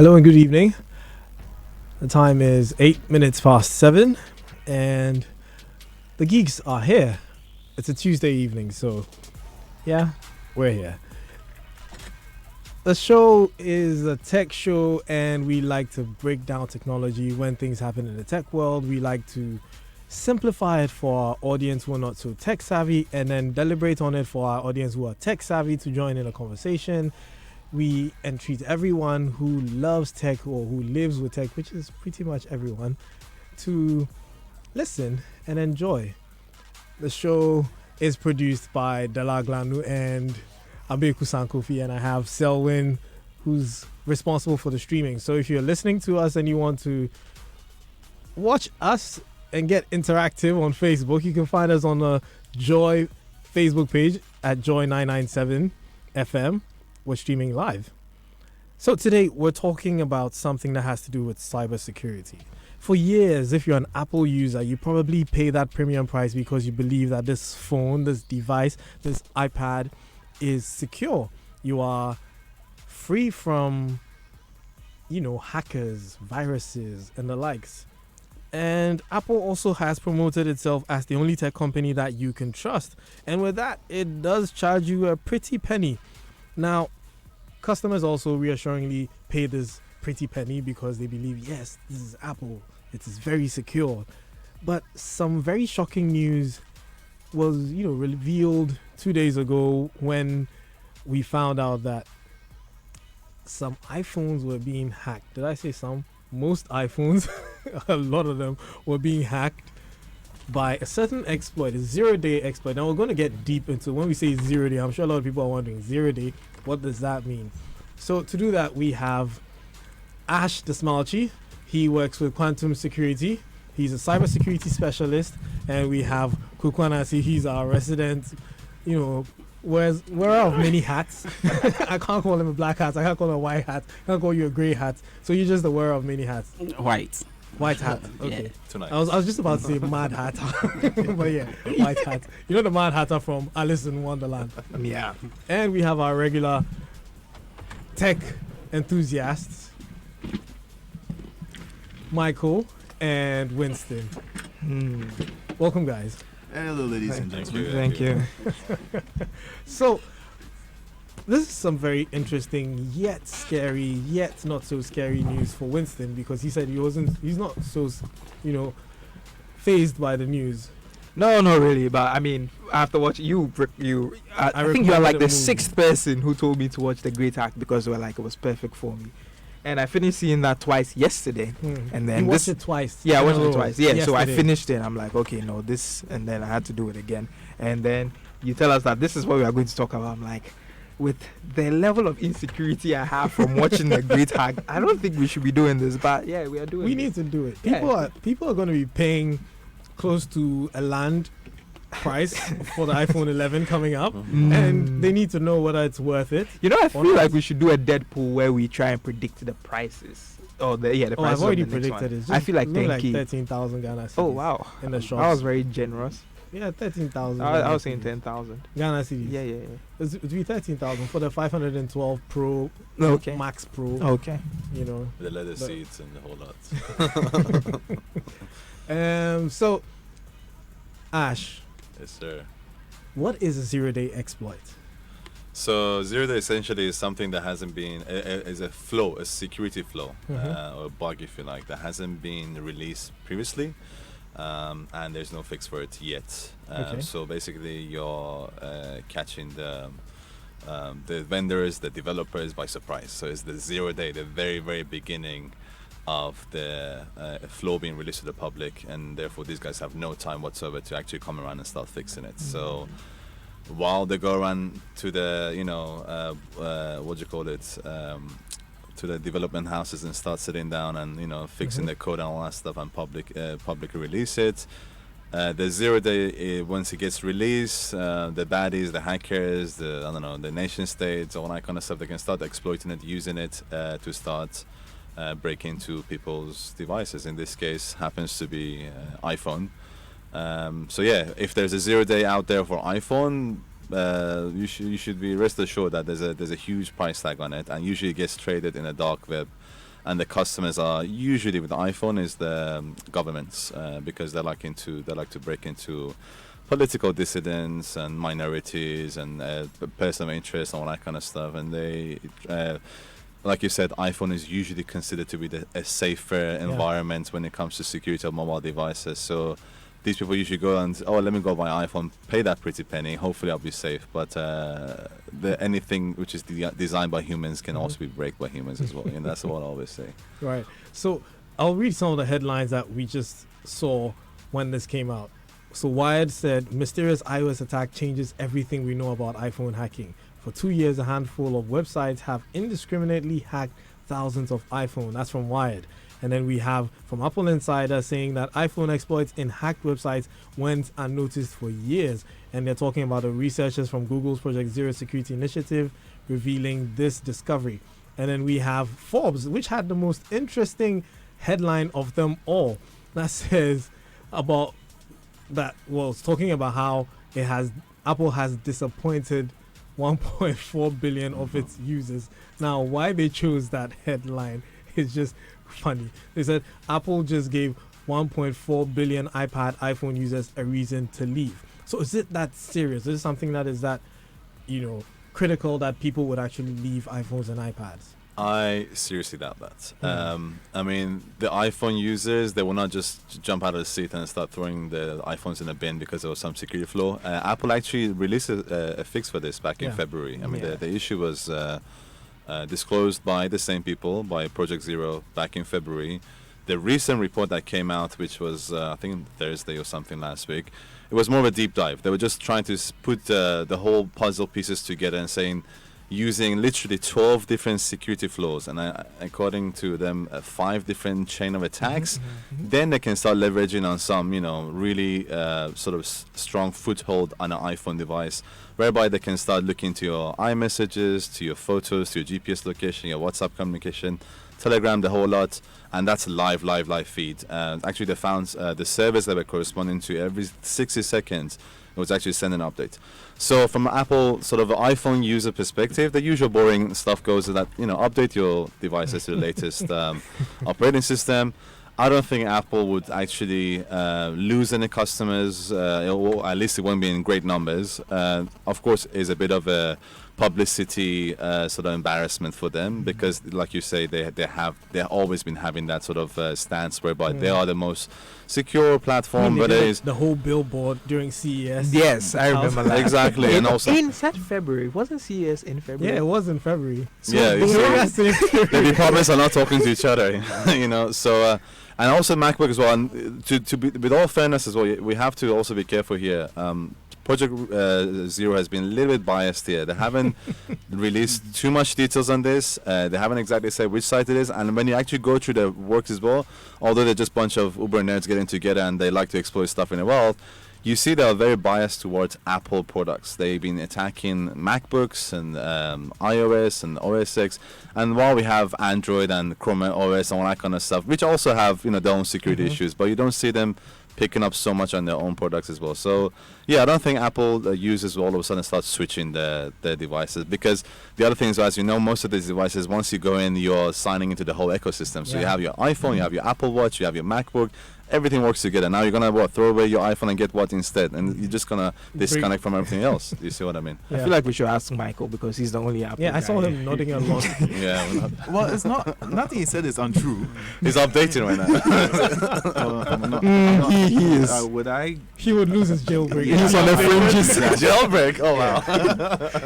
Hello and good evening. The time is 8 minutes past 7, and the geeks are here. It's a Tuesday evening, so yeah, we're here. The show is a tech show, and we like to break down technology when things happen in the tech world. We like to simplify it for our audience who are not so tech savvy, and then deliberate on it for our audience who are tech savvy to join in a conversation. We entreat everyone who loves tech or who lives with tech, which is pretty much everyone, to listen and enjoy. The show is produced by Dela Glanu and Abeku Sankofi, and I have Selwyn, who's responsible for the streaming. So if you're listening to us and you want to watch us and get interactive on Facebook, you can find us on the Joy Facebook page at Joy997 FM. We're streaming live. So today we're talking about something that has to do with cybersecurity. For years, if you're an Apple user, you probably pay that premium price because you believe that this phone, this device, this iPad is secure. You are free from, hackers, viruses, and the likes. And Apple also has promoted itself as the only tech company that you can trust. And with that, it does charge you a pretty penny. Now, customers also reassuringly pay this pretty penny because they believe, yes, this is Apple. It is very secure. But some very shocking news was, revealed 2 days ago when we found out that some iPhones were being hacked. Did I say some? Most iPhones, a lot of them were being hacked by a certain exploit, a zero-day exploit. Now we're going to get deep into when we say zero-day. I'm sure a lot of people are wondering, zero-day, what does that mean? So to do that, we have Ash Desmalchi. He works with Quantum Security. He's a cybersecurity specialist. And we have Kukwanasi. He's our resident, wearer of many hats. I can't call him a black hat. I can't call him a white hat. I can't call you a gray hat. So you're just the wearer of many hats. White hat. Okay. Yeah. Tonight. I was just about to say Mad Hat. But yeah, white hat. You know the Mad Hatter from Alice in Wonderland. Yeah. And we have our regular tech enthusiasts, Michael and Winston. Welcome, guys. Hello, ladies and gentlemen. Thank you. So, this is some very interesting, yet scary, yet not so scary news for Winston, because he said he's not so, fazed by the news. No, not really. But I mean, after watching I think you are like the sixth person who told me to watch The Great Hack because they were like it was perfect for me. And I finished seeing that twice yesterday. And then you watched it twice? Yeah, I watched it twice. Yeah, so I yesterday. finished it. I'm like, okay, no, this, and then I had to do it again. And then you tell us that this is what we are going to talk about. I'm like, with the level of insecurity I have from watching The Great Hack, I don't think we should be doing this. But yeah, we are doing it. We need to do it. Yeah. People are going to be paying close to a land price for the iPhone 11 coming up, and they need to know whether it's worth it. I feel like we should do a Deadpool where we try and predict the prices. The prices. I've already of the next predicted one. it. I feel like Look 10K. 13,000 Ghana cedis. Oh wow, in the shops. I was very generous. Yeah, 13,000. I was saying 10,000. Ghana cedis. Yeah. It would be 13,000 for the 512 Pro, Okay. Max Pro. Okay. The leather seats and the whole lot. So, Ash, Yes, sir. what is a zero-day exploit? So zero day essentially is something that hasn't been is a flaw, a security flaw, or a bug, if you like, that hasn't been released previously, and there's no fix for it yet. Okay. So basically, you're catching the vendors, the developers by surprise. So it's the 0 day, the very very beginning of the flow being released to the public, and therefore these guys have no time whatsoever to actually come around and start fixing it. So while they go around to the to the development houses and start sitting down and fixing the code and all that stuff and publicly release it, the 0 day, once it gets released, the baddies, the hackers, the nation states, all that kind of stuff, they can start exploiting it, using it to start break into people's devices. In this case, happens to be iPhone. So yeah, if there's a 0 day out there for iPhone, you should be rest assured that there's a huge price tag on it, and usually it gets traded in a dark web and the customers are usually with the iPhone is the governments, because they like to break into political dissidents and minorities and personal interest and all that kind of stuff. And they, like you said, iPhone is usually considered to be a safer environment when it comes to security of mobile devices. So these people usually go and, oh, let me go buy an iPhone, pay that pretty penny, hopefully I'll be safe. But anything which is designed by humans can also be break by humans as well. And that's what I always say. Right. So I'll read some of the headlines that we just saw when this came out. So Wired said, mysterious iOS attack changes everything we know about iPhone hacking. For 2 years, a handful of websites have indiscriminately hacked thousands of iPhone. That's from Wired. And then we have from Apple Insider saying that iPhone exploits in hacked websites went unnoticed for years. And they're talking about the researchers from Google's Project Zero Security Initiative revealing this discovery. And then we have Forbes, which had the most interesting headline of them all. That says about that, well, it's talking about how Apple has disappointed 1.4 billion of its users. Now, why they chose that headline is just funny. They said Apple just gave 1.4 billion iPhone users a reason to leave. So is it that serious? Is it something that is that, critical that people would actually leave iPhones and iPads? I seriously doubt that. I mean, the iPhone users, they will not just jump out of the seat and start throwing the iPhones in a bin because there was some security flaw. Apple actually released a fix for this back in February. I mean, the issue was disclosed by the same people, by Project Zero, back in February. The recent report that came out, which was, I think, Thursday or something last week, it was more of a deep dive. They were just trying to put the whole puzzle pieces together and saying, using literally 12 different security flaws and according to them 5 different chain of attacks, then they can start leveraging on some really sort of strong foothold on an iPhone device, whereby they can start looking to your iMessages, to your photos, to your GPS location, your WhatsApp communication, Telegram, the whole lot, and that's live feed. Actually, they found the servers that were corresponding to every 60 seconds, it was actually sending an update. So from Apple sort of iPhone user perspective, the usual boring stuff goes to that, update your devices to the latest operating system. I don't think Apple would actually lose any customers, or at least it won't be in great numbers. Of course, it's a bit of a publicity sort of embarrassment for them because, like you say, they've always been having that sort of stance whereby they are the most secure platform. But it is the whole billboard during CES. Yes, I remember that. Exactly, and also in such February, wasn't CES in February? Yeah, it was in February. So the departments are not talking to each other, So. And also MacBook as well. And to be, with all fairness as well, we have to also be careful here. Project Zero has been a little bit biased here. They haven't released too much details on this. They haven't exactly said which site it is. And when you actually go through the works as well, although they're just a bunch of Uber nerds getting together and they like to exploit stuff in the world, you see they are very biased towards Apple products. They've been attacking MacBooks and iOS and OS X. And while we have Android and Chrome OS and all that kind of stuff, which also have their own security issues, but you don't see them picking up so much on their own products as well. So yeah, I don't think Apple users will all of a sudden start switching their devices, because the other thing is, as you know, most of these devices, once you go in, you're signing into the whole ecosystem. So you have your iPhone, you have your Apple Watch, you have your MacBook, everything works together. Now you're gonna throw away your iPhone and get what instead, and you're just gonna disconnect from everything else. You see what I mean? I feel like we should ask Michael because he's the only Apple I saw him nodding a lot. Yeah. Well, it's not. Nothing he said is untrue. He's updating right now. He is. He would lose his jailbreak. He's on the fringes. Jailbreak. Oh wow.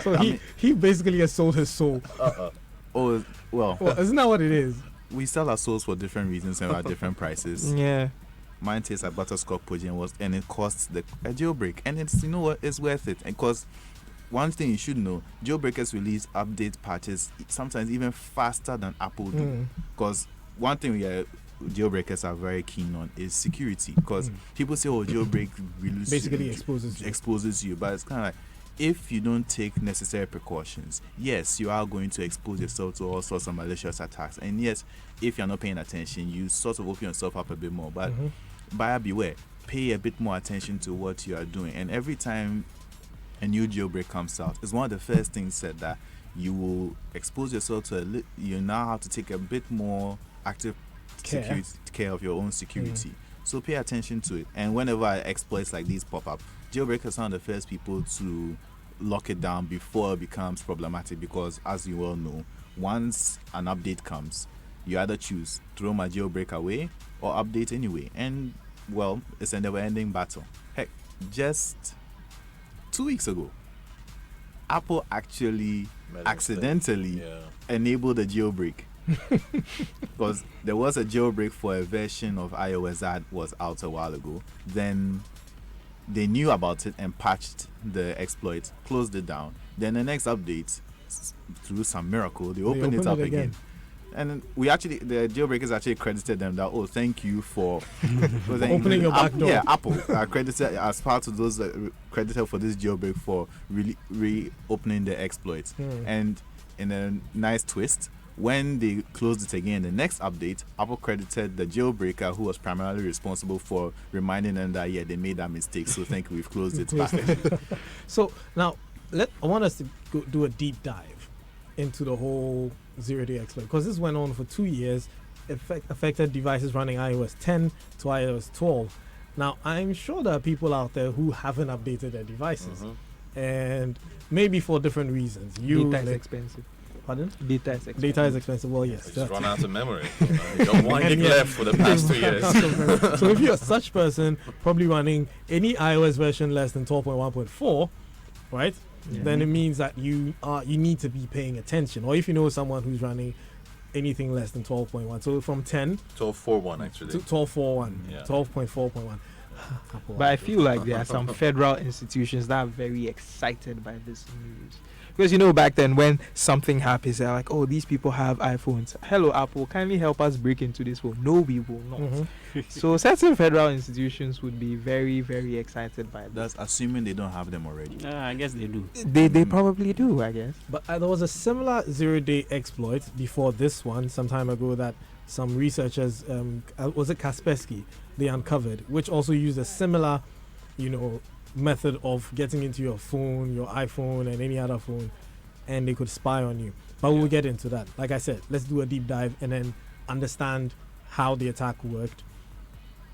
So he basically has sold his soul. Oh well. Well, isn't that what it is? We sell our souls for different reasons and at different prices. Yeah. Mine tastes like butterscotch pudding and it costs a jailbreak, and it's it's worth it. Because one thing you should know, jailbreakers release update patches sometimes even faster than Apple do. Because one thing jailbreakers are very keen on is security. Because people say, "Oh, jailbreak basically exposes you," but it's kind of like, if you don't take necessary precautions, yes, you are going to expose yourself to all sorts of malicious attacks. And yes, if you're not paying attention, you sort of open yourself up a bit more. But buyer beware, pay a bit more attention to what you are doing. And every time a new jailbreak comes out, it's one of the first things said that you will expose yourself to you now have to take a bit more active care of your own security. So pay attention to it. And whenever exploits like these pop up, jailbreakers are the first people to lock it down before it becomes problematic, because as you all know, once an update comes, you either choose throw my jailbreak away or update anyway. And well, it's a never-ending battle. Heck, just 2 weeks ago, Apple actually accidentally enabled a jailbreak. Because there was a jailbreak for a version of iOS that was out a while ago. Then they knew about it and patched the exploit, closed it down. Then the next update, through some miracle, they opened it up again. And we actually, the jailbreakers actually credited them that, oh, thank you for opening your back door. Yeah, Apple credited as part of those credited for this jailbreak for really reopening the exploits. And in a nice twist, when they closed it again, the next update, Apple credited the jailbreaker who was primarily responsible for reminding them that, yeah, they made that mistake, so thank you, we've closed it back. So now, I want us to do a deep dive into the whole zero-day exploit, because this went on for 2 years, affected devices running iOS 10 to iOS 12. Now, I'm sure there are people out there who haven't updated their devices, and maybe for different reasons. Data is expensive. Pardon? Data is expensive. Data is expensive. Well, yes. Just run out of memory. You got 1 gig left for the past 2 years. So if you're such person, probably running any iOS version less than 12.1.4, right? Then it means that you need to be paying attention. Or if you know someone who's running anything less than 12.1, so from 10 12.4.1 actually to 12.4.1, Yeah. 12.4.1. But I feel like there are some federal institutions that are very excited by this news. Because, you know, back then when something happens, they're like, oh, these people have iPhones. Hello, Apple, kindly help us break into this phone. No, we will not. So certain federal institutions would be very, very excited by that. That's assuming they don't have them already. I guess they do. They probably do, I guess. But there was a similar zero-day exploit before this one some time ago that some researchers, was it Kaspersky, they uncovered, which also used a similar, method of getting into your phone, your iPhone and any other phone, and they could spy on you. But we'll get into that. Like I said, let's do a deep dive and then understand how the attack worked,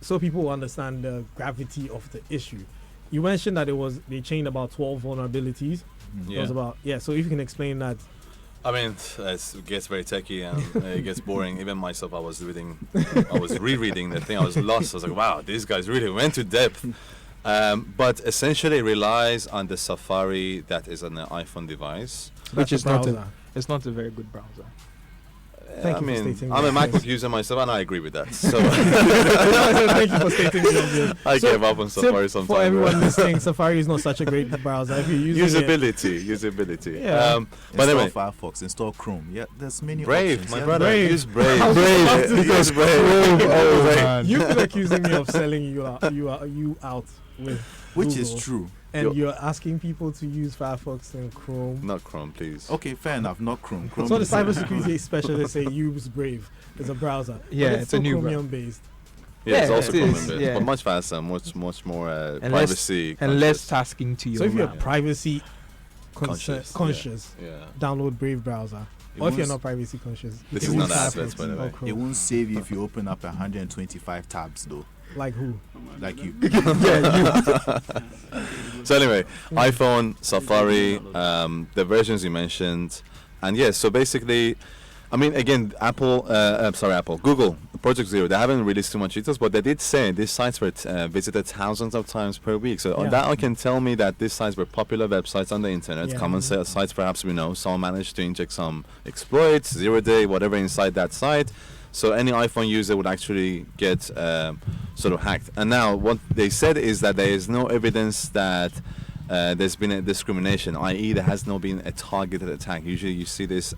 so people will understand the gravity of the issue. You mentioned that they chained about 12 vulnerabilities. It was about, so if you can explain that. I mean, it gets very techy and it gets boring. Even myself, I was rereading the thing. I was lost. I was like, wow, these guys really went to depth. But essentially it relies on the Safari that is on the iPhone device. Which is not a very good browser. Thank you for stating I'm a that. MacBook user myself and I agree with that. So Thank you for stating that. I gave up on Safari sometimes. For everyone listening, Safari is not such a great browser. If you're using usability. Yeah. But Install anyway, Firefox, install Chrome. Yeah, there's many Brave, options. my Yeah, brother. Brave. Use Brave. Use Brave. You've been accusing me of selling you out with Which Google, is true. and you're asking people to use Firefox and Chrome. Not Chrome, please. Okay, fair ugh, not Chrome. Chrome So the is- cybersecurity specialists say use Brave. It's a browser. Yeah, but it's a new Chromium based. Yeah, it's Yeah, also it Chrome is, based, yeah. but much faster, much more And less- privacy And less conscious. tasking to your So if you're RAM. privacy Conscious, conscious, Yeah. download Brave browser. It Or if you're won't- not privacy conscious, This you is use not Firefox adverts, by the or way. Chrome. It won't save you if you open up 125 tabs though, Like who? like you. So anyway, iPhone, Safari, the versions you mentioned, and yes, so basically, I mean, again, Google, Project Zero, they haven't released too much details, but they did say these sites were visited thousands of times per week. So on that, I can tell me that these sites were popular websites on the internet, Yeah. common sites perhaps we know. Someone managed to inject some exploits, zero-day, whatever inside that site. So any iPhone user would actually get sort of hacked. And now what they said is that there is no evidence that there's been a discrimination, i.e. there has not been a targeted attack. Usually you see this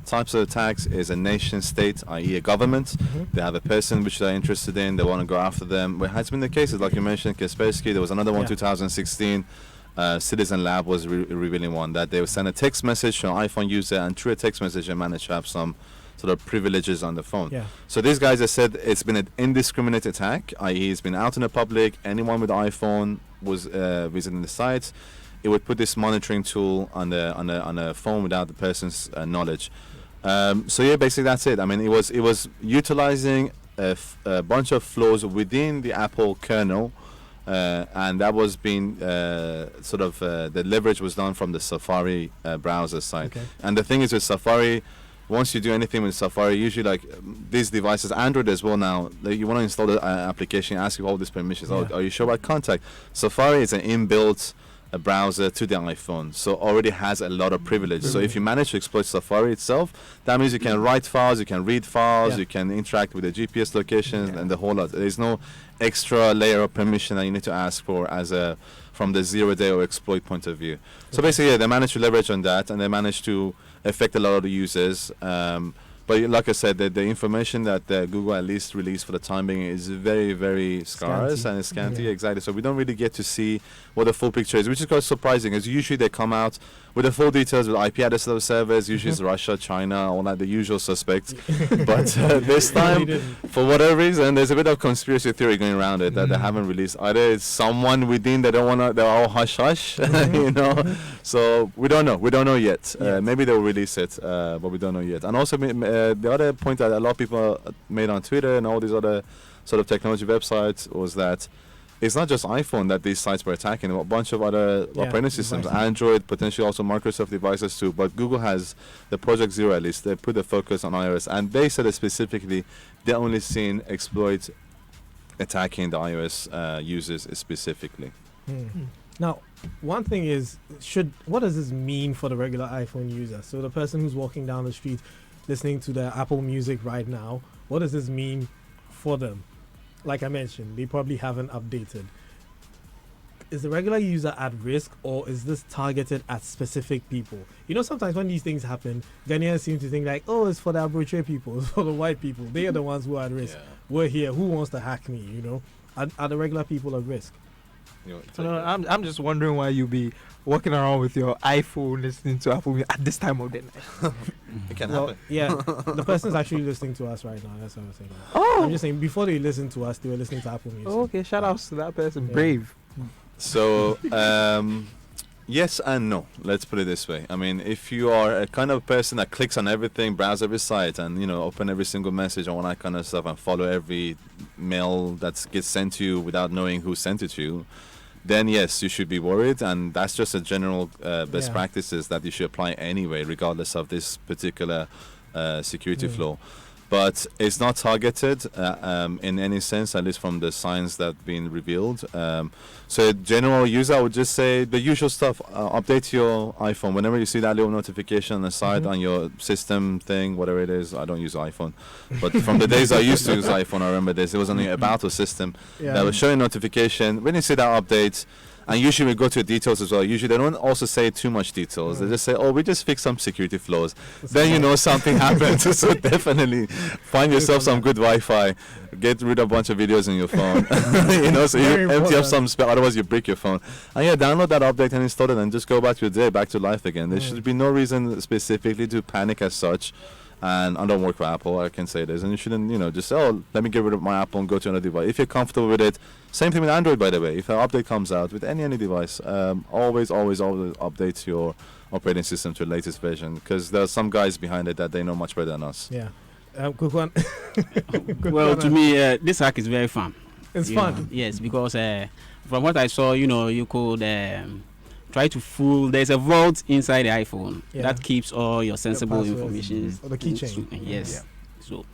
types of attacks is a nation state, i.e. a government. They have a person which they're interested in, they want to go after them. Well, it has been the cases, like you mentioned, Kaspersky. There was another one, 2016. Citizen Lab was revealing one that they would send a text message to an iPhone user, and through a text message they managed to have some sort of privileges on the phone. Yeah. So these guys have said it's been an indiscriminate attack, i.e. it's been out in the public, anyone with iPhone was visiting the sites. it would put this monitoring tool on the phone without the person's knowledge. So yeah, basically that's it. I mean, it was utilizing a bunch of flaws within the Apple kernel, and that was being the leverage was done from the Safari browser side. Okay. And the thing is with Safari, once you do anything with Safari, usually like these devices, Android as well now, like you want to install the application, ask you all these permissions. Yeah. Oh, are you sure about contact? Safari is an inbuilt browser to the iPhone, so already has a lot of privilege. So if you manage to exploit Safari itself, that means you can write files, you can read files, Yeah. you can interact with the GPS locations and the whole lot. There's no extra layer of permission that you need to ask for from the 0-day or exploit point of view. So basically, yeah, they managed to leverage on that, and they managed to affect a lot of the users. But like I said, the information that Google at least released for the time being is very, very scarce Scanty. and scanty. Yeah. Exactly. So we don't really get to see what the full picture is, which is quite surprising, as usually they come out with the full details with IP address of servers. Usually it's Russia, China, all that, the usual suspects. But this time, for whatever reason, there's a bit of conspiracy theory going around it that they haven't released. Either it's someone within they don't want to, they're all hush hush, you know. So we don't know. We don't know yet. Maybe they'll release it, but we don't know yet. And also, the other point that a lot of people made on Twitter and all these other sort of technology websites was that it's not just iPhone that these sites were attacking. A bunch of other operating systems, devices. Android, potentially also Microsoft devices too. But Google has the Project Zero, at least. They put the focus on iOS. And they said that specifically they're only seeing exploits attacking the iOS users specifically. Now, one thing is, what does this mean for the regular iPhone user? So the person who's walking down the street listening to their Apple Music right now, what does this mean for them? Like I mentioned, they probably haven't updated. Is the regular user at risk, or is this targeted at specific people? You know, sometimes when these things happen, Ghanaians seem to think like, oh, it's for the Aboriginal people, it's for the white people. They are the ones who are at risk. We're here. Who wants to hack me, you know? Are the regular people at risk? I'm just wondering why you be walking around with your iPhone listening to Apple Music at this time of the night. It can Well, happen. yeah, the person's actually listening to us right now. That's what I'm saying. Oh, I'm just saying, before they listened to us, they were listening to Apple Music. okay. Shout outs to that person. Yeah. Brave. So, yes and no. Let's put it this way. I mean, if you are a kind of person that clicks on everything, browse every site, and, you know, open every single message and all that kind of stuff, and follow every mail that gets sent to you without knowing who sent it to you, then yes, you should be worried. And that's just a general best Yeah. practices that you should apply anyway, regardless of this particular security flaw. But it's not targeted in any sense, at least from the signs that have been revealed. So general user, I would just say the usual stuff. Update your iPhone. Whenever you see that little notification on the side on your system thing, whatever it is, I don't use iPhone. But from the days I used to use iPhone, I remember this. It was on the About Us system that was showing notification. When you see that update, and usually we go to details as well. Usually they don't also say too much details. They just say, oh, we just fixed some security flaws. Then you know something happened. So definitely find yourself some good Wi-Fi. Get rid of a bunch of videos on your phone. You know, so Very you empty up important. some space. Otherwise you break your phone. And yeah, download that update and install it and just go back to your day, back to life again. There should be no reason specifically to panic as such. And I don't work for Apple, I can say this. And you shouldn't, you know, just say, oh, let me get rid of my Apple and go to another device. If you're comfortable with it, same thing with Android, by the way. If an update comes out with any device, always update your operating system to the latest version, because there are some guys behind it that they know much better than us. Yeah. Quick one. Quick Well, one, to me, this hack is very fun. it's you fun. know. Yes, because from what I saw, you know, you could try to fool. There's a vault inside the iPhone Yeah. that keeps all your sensible passwords information. or the keychain. Yes. So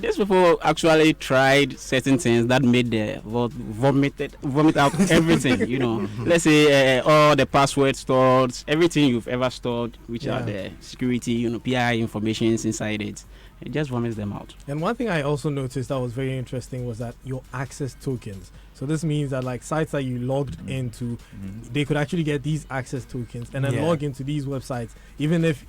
these people actually tried certain things that made the vault vomit out everything. You know, let's say all the passwords stored, everything you've ever stored, which are the security, you know, PII informations inside it. It just vomits them out. And one thing I also noticed that was very interesting was that your access tokens. So this means that like sites that you logged into, they could actually get these access tokens and then log into these websites, even if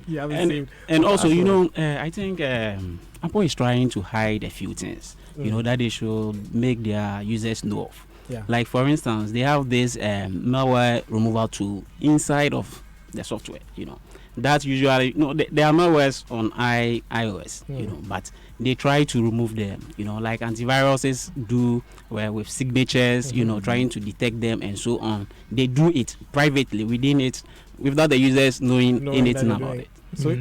you haven't seen. And also, you know, I think Apple is trying to hide a few things, you know, that they should make their users know of. Yeah. Like, for instance, they have this malware removal tool inside of the software, you know. that usually, there are malwares on iOS, but they try to remove them, like antiviruses do with signatures, trying to detect them and so on. They do it privately within it without the users knowing anything about it. So,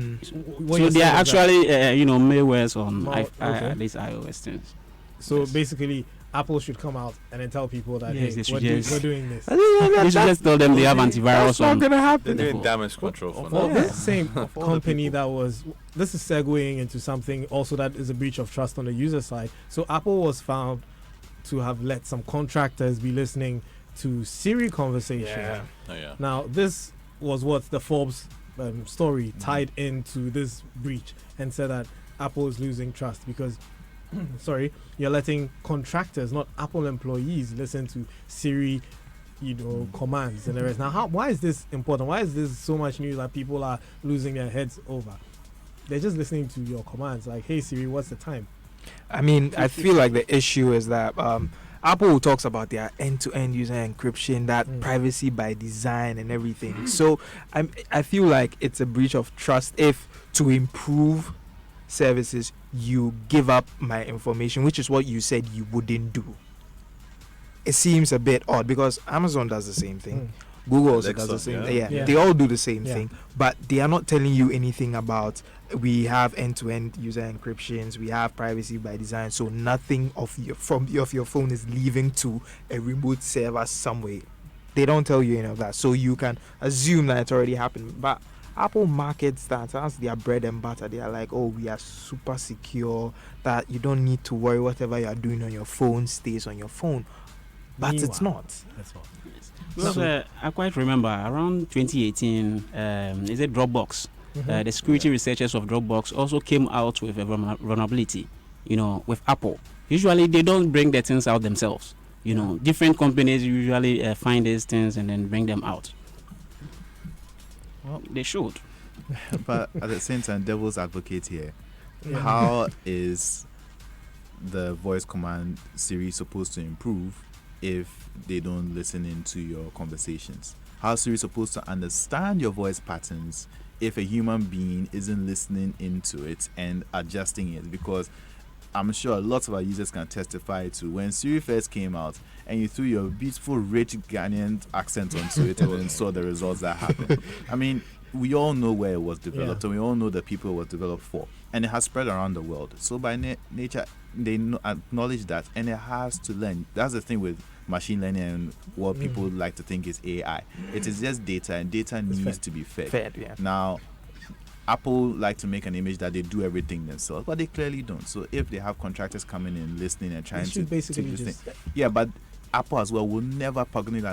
So they are actually, malwares on these iOS things. So Yes. basically, Apple should come out and then tell people that Yes, they hey, should we're just- doing this. You should just tell them they have That's antivirus not on. gonna happen. They're doing phone. damage control for Well, now. this same Of all the company people. this is segueing into something also that is a breach of trust on the user side. So Apple was found to have let some contractors be listening to Siri conversation. Oh, yeah. Now, this was what the Forbes story tied into this breach and said that Apple is losing trust because, you're letting contractors, not Apple employees, listen to Siri, commands and the rest. Now, why is this important? Why is this so much news that people are losing their heads over? They're just listening to your commands, like, "Hey Siri, what's the time?" I mean, I feel like the issue is that Apple talks about their end-to-end user encryption, that privacy by design and everything. So I feel like it's a breach of trust if, to improve services, you give up my information, which is what you said you wouldn't do. It seems a bit odd because Amazon does the same thing. Google also does the Alexa, same yeah. thing. Yeah, Yeah. they all do the same Yeah. thing, but they are not telling you anything about we have end-to-end user encryptions, we have privacy by design, so nothing of your phone is leaving to a remote server somewhere. They don't tell you any of that, so you can assume that it's already happened. But Apple markets that as their bread and butter. They are like, oh, we are super secure, that you don't need to worry, whatever you are doing on your phone stays on your phone. But it's Meanwhile, not. That's all. Because I quite remember around 2018, is it Dropbox? The security researchers of Dropbox also came out with a vulnerability, with Apple. Usually they don't bring the things out themselves. Different companies usually find these things and then bring them out. Well, they should. But at the same time, devil's advocate here. Yeah. How is the voice command Siri supposed to improve if they don't listen into your conversations? How is Siri supposed to understand your voice patterns if a human being isn't listening into it and adjusting it? Because I'm sure lots of our users can testify to when Siri first came out and you threw your beautiful, rich Ghanaian accent onto it and then saw the results that happened. I mean, we all know where it was developed, and we all know the people it was developed for, and it has spread around the world. So by nature, they acknowledge that, and it has to learn. That's the thing with machine learning and what people like to think is AI. It is just data, and data needs fed. to be fed. Fed, yeah. Now, Apple like to make an image that they do everything themselves, but they clearly don't. So if they have contractors coming in, listening and trying They should to basically listen, just yeah, but Apple as well will never publicly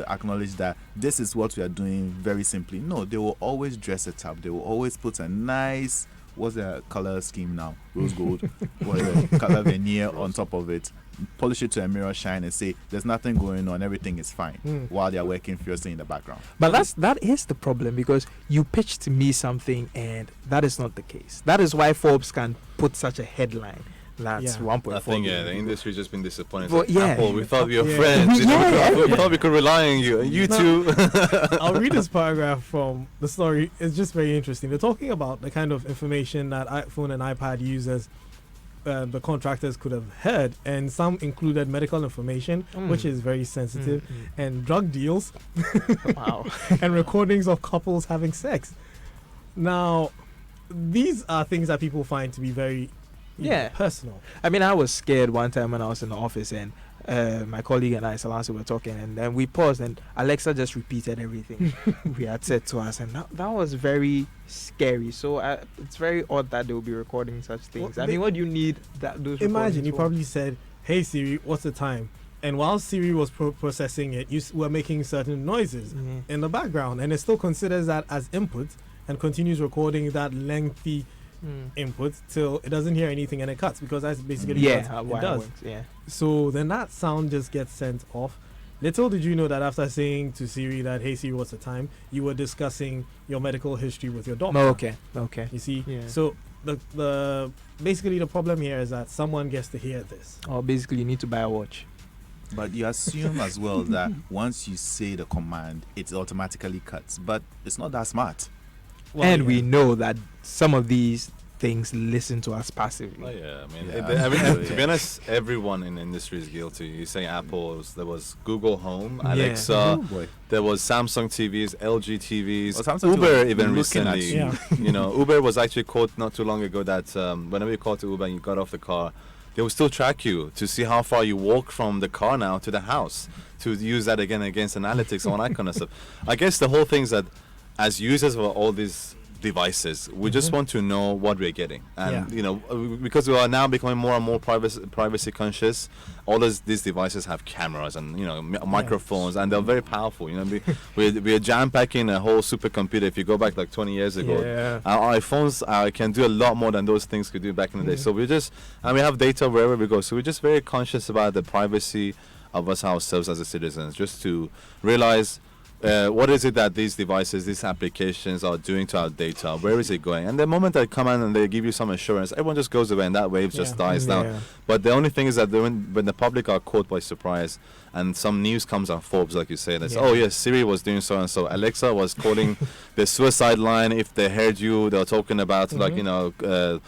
acknowledge that this is what we are doing very simply. No, they will always dress it up. They will always put a nice, what's the color scheme now? Rose gold, what the color veneer on top of it. Polish it to a mirror shine and say there's nothing going on, everything is fine, while they are working furiously in the background. But that is the problem, because you pitched to me something and that is not the case. That is why Forbes can put such a headline. That's Yeah. 1.4 I think billion the people. industry's just been disappointed. Well, Like, yeah. Apple, we thought we were Yeah. friends. Yeah. We thought we could rely on you. And you No. too. I'll read this paragraph from the story. It's just very interesting. They're talking about the kind of information that iPhone and iPad users, the contractors could have heard, and some included medical information, which is very sensitive, and drug deals, Wow. and recordings of couples having sex. Now, these are things that people find to be very personal. I mean, I was scared one time when I was in the office and my colleague and I, Salansi, were talking, and then we paused and Alexa just repeated everything we had said to us, and that was very scary. So it's very odd that they will be recording such things. Well, I mean, what do you need those Imagine recordings you for? probably said, "Hey Siri, what's the time?" And while Siri was processing it, you were making certain noises in the background, and it still considers that as input and continues recording that lengthy input till it doesn't hear anything and it cuts, because that's basically what why it does. works, yeah. So then that sound just gets sent off. Little did you know that after saying to Siri that, "Hey Siri, what's the time?" you were discussing your medical history with your doctor. Oh, okay. You see? Yeah. So the basically the problem here is that someone gets to hear this. Or basically, you need to buy a watch. But you assume as well that once you say the command, it automatically cuts. But it's not that smart. Well, and yeah. we know that some of these things listen to us passively. Oh yeah, I mean, Yeah. to be honest, everyone in the industry is guilty. You say Apple, there was Google Home, Yeah. Alexa, Oh boy. there was Samsung TVs, LG TVs, Oh, Samsung Uber too, even looking at recently. you. You know, Uber was actually caught not too long ago that whenever you call to Uber and you got off the car, they will still track you to see how far you walk from the car now to the house, to use that again against analytics and all that kind of stuff. I guess the whole thing is that as users of all these devices, we just want to know what we're getting, and Yeah. you know, because we are now becoming more and more privacy conscious. All these devices have cameras and, you know, microphones, and they're very powerful. You know, we are jam packing a whole supercomputer. If you go back like 20 years ago, Yeah. our iPhones can do a lot more than those things could do back in the day. So we have data wherever we go. So we're just very conscious about the privacy of us ourselves as a citizens, just to realize what is it that these devices, these applications are doing to our data? Where is it going? And the moment they come in and they give you some assurance, everyone just goes away and that wave just dies down. Yeah. But the only thing is that when the public are caught by surprise and some news comes on Forbes, like you say, that's, Yeah. oh yes, Siri was doing so and so. Alexa was calling the suicide line. If they heard you, they were talking about like, you know,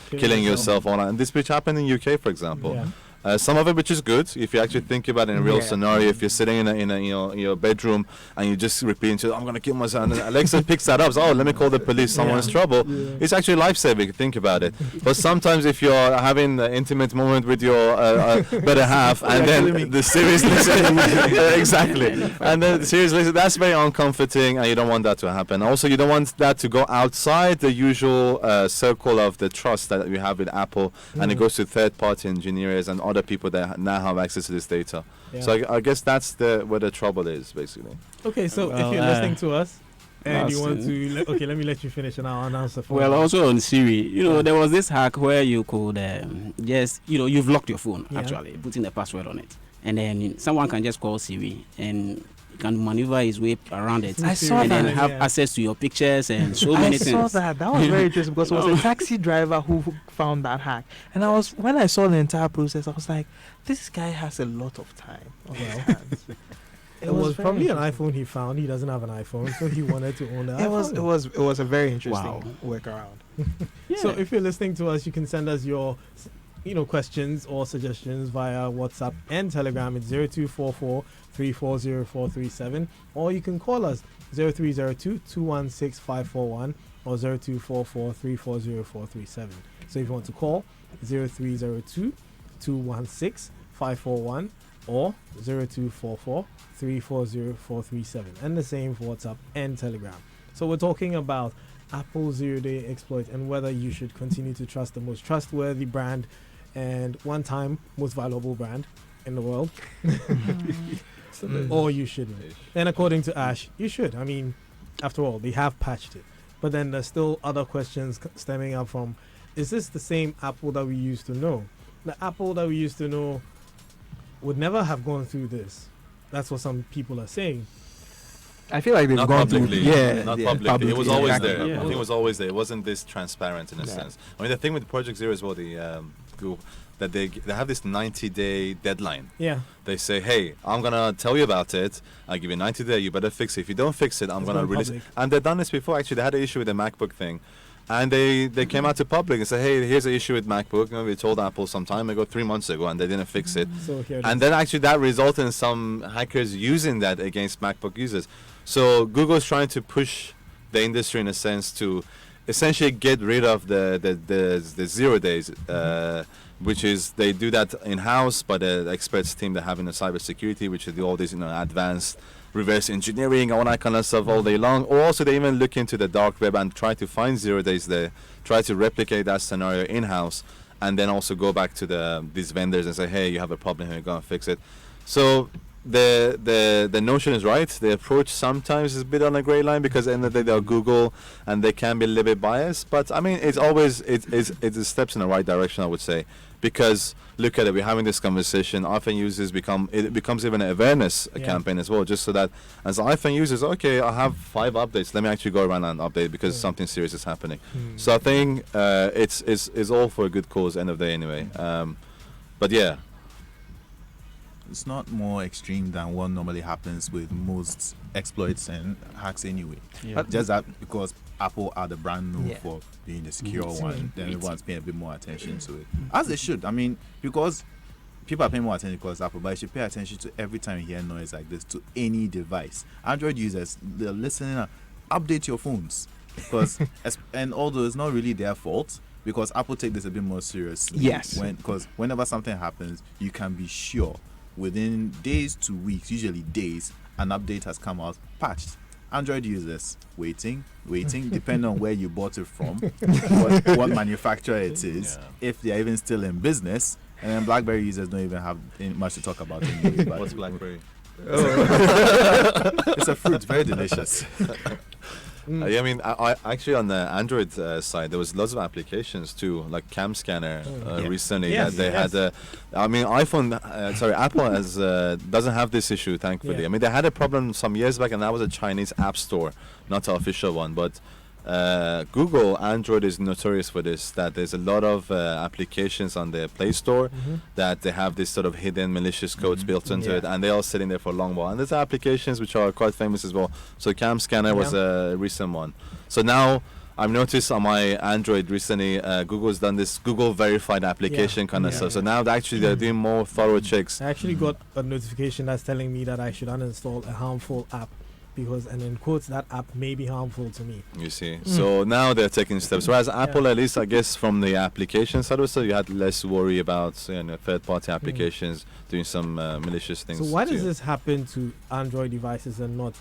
killing yourself. All that. And this which happened in UK, for example. Yeah. Some of it which is good if you actually think about it in a real Yeah. scenario. If you're sitting in a your bedroom and you just repeat, I'm gonna kill myself, and then Alexa picks that up. So, oh, let me call the police. Someone's Yeah. trouble. It's actually life saving. Think about it. But sometimes if you're having an intimate moment with your better half, and then the Siri's listening, exactly, and then seriously, that's very uncomforting, and you don't want that to happen. Also, you don't want that to go outside the usual circle of the trust that we have with Apple, and it goes to third-party engineers and other people that now have access to this data. Yeah. So I guess that's where the trouble is, basically. Okay, so if Well, you're listening to us and you want listen. to, let me let you finish and I'll announce the phone. Well, also on Siri, you know, there was this hack where you could just, you know, you've locked your phone, Yeah. actually, putting a password on it. And then someone can just call Siri and can maneuver his way around it. I saw and then that. have Yeah. access to your pictures and so I many saw things. that. That was very interesting because it was a taxi driver who found that hack. And when I saw the entire process, I was like, this guy has a lot of time on his Well, hands. it was very probably an interesting. iPhone he found. He doesn't have an iPhone, so he wanted to own the iPhone. It was a very interesting Wow. workaround. So if you're listening to us, you can send us your, questions or suggestions via WhatsApp and Telegram. It's 0244 340437, or you can call us 0302 216 541 or 0244 340437. So if you want to call, 0302 216 541 or 0244 340437, and the same for WhatsApp and Telegram. So we're talking about Apple zero-day exploit and whether you should continue to trust the most trustworthy brand and one-time most valuable brand in the world, or you shouldn't. And according to Ash, you should. I mean, after all, they have patched it. But then there's still other questions stemming up from, is this the same Apple that we used to know? The Apple that we used to know would never have gone through this. That's what some people are saying. I feel like they've Not gone publicly. through. Not Yeah, publicly. It was always exactly. there. Yeah. I think it was always there. It wasn't this transparent in a Yeah. sense. I mean, the thing with Project Zero as well, Google, that they have this 90-day deadline. Yeah. They say, hey, I'm going to tell you about it. I'll give you 90 days. You better fix it. If you don't fix it, I'm It's going to gone release it. public. And they've done this before. Actually, they had an issue with the MacBook thing. And they came out to public and said, hey, here's an issue with MacBook. We told Apple some time ago, 3 months ago, and they didn't fix it. So here it And is. then actually that resulted in some hackers using that against MacBook users. So Google's trying to push the industry in a sense to essentially get rid of the 0 days, which is they do that in-house by the experts team they have in the cybersecurity, which do all these advanced reverse engineering, all that kind of stuff all day long. Or also they even look into the dark web and try to find 0 days there, try to replicate that scenario in-house, and then also go back to these vendors and say, hey, you have a problem here, go and fix it. So the notion is right. The approach sometimes is a bit on a gray line because at the end of the day they're Google and they can be a little bit biased. But I mean, it's always it's steps in the right direction, I would say, because look at it. We're having this conversation. iPhone users becomes even an awareness Yeah. campaign as well, just so that as iPhone users, okay, I have 5 updates. Let me actually go around and update because Yeah. something serious is happening. Hmm. So I think it's all for a good cause. End of the day, anyway. But yeah. It's not more extreme than what normally happens with most exploits and hacks anyway. Yeah. Just that because Apple are the brand known Yeah. for being the secure Mhm. one, then everyone's paying a bit more attention to it, as they should. I mean, because people are paying more attention because Apple, but you should pay attention to every time you hear noise like this to any device. Android users, they're listening. Update your phones, because and although it's not really their fault, because Apple take this a bit more seriously. Yes. Because whenever something happens, you can be sure within days to weeks, usually days, an update has come out patched. Android users waiting, depending on where you bought it from, what manufacturer it is, Yeah. if they're even still in business, and then BlackBerry users don't even have much to talk about anyway. But What's BlackBerry? it's a fruit, very delicious. Yeah, I mean, I actually on the Android side, there was lots of applications too, like Cam Scanner Yeah. recently. Yes, They had, I mean, Apple has doesn't have this issue, thankfully. Yeah. I mean, they had a problem some years back, and that was a Chinese app store, not an official one. But Google Android is notorious for this. That there's a lot of applications on their Play Store that they have this sort of hidden malicious codes built into it, and they're all sitting there for a long while. And there's applications which are quite famous as well. So Cam Scanner was a recent one. So now I've noticed on my Android recently, Google's done this Google verified application kind of stuff. So now they're doing more thorough checks. I actually got a notification that's telling me that I should uninstall a harmful app because, and in quotes, that app may be harmful to me. You see, so now they're taking steps. Whereas Apple, at least I guess from the application side of it, you had less worry about third-party applications doing some malicious things. So why does too. this happen to Android devices and not